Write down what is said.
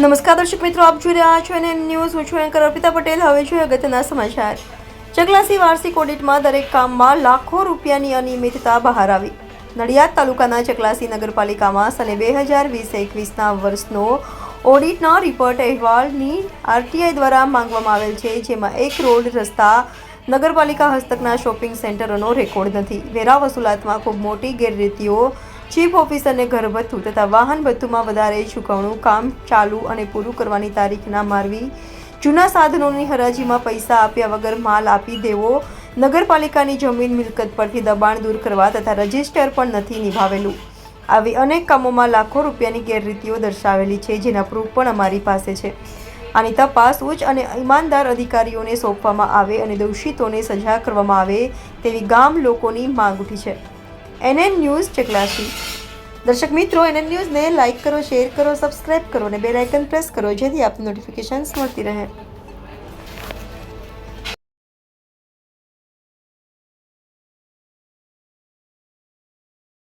નમસ્કાર દર્શક મિત્રો, આપ જોઈ રહ્યા છો એનએન ન્યૂઝ. હું છું એન્કર અર્પિતા પટેલ. હવે જોઈએ અગત્યના સમાચાર. ચકલાસી વાર્ષિક ઓડિટમાં દરેક કામમાં લાખો રૂપિયાની અનિયમિતતા બહાર આવી. નડિયાદ તાલુકાના ચકલાસી નગરપાલિકામાં સને 2020-21ના વર્ષનો ઓડિટનો રિપોર્ટ અહેવાલની આરટીઆઈ દ્વારા માંગવામાં આવેલ છે, જેમાં એક રોડ, રસ્તા, નગરપાલિકા હસ્તકના શોપિંગ સેન્ટરોનો રેકોર્ડ નથી. વેરા વસૂલાતમાં ખૂબ મોટી ગેરરીતિઓ, ચીફ ઓફિસરને ઘર ભથ્થું તથા વાહન ભથ્થુમાં વધારે ચૂકવણું, કામ ચાલુ અને પૂરું કરવાની તારીખ ના મારવી, જૂના સાધનોની હરાજીમાં પૈસા આપ્યા વગર માલ આપી દેવો, નગરપાલિકાની જમીન મિલકત પરથી દબાણ દૂર કરવા તથા રજિસ્ટર પણ નથી નિભાવેલું. આવી અનેક કામોમાં લાખો રૂપિયાની ગેરરીતિઓ દર્શાવેલી છે, જેના પ્રૂફ પણ અમારી પાસે છે. આની તપાસ ઉચ્ચ અને ઈમાનદાર અધિકારીઓને સોંપવામાં આવે અને દોષિતોને સજા કરવામાં આવે તેવી ગામ લોકોની માંગ ઉઠી છે. NN news Chaklasi. દર્શક મિત્રો, એનએન ન્યૂઝને લાઇક કરો, શેર કરો, સબસ્ક્રાઇબ કરો અને બેલ આઇકન પ્રેસ કરો, જેથી આપને નોટિફિકેશન્સ મળતી રહે.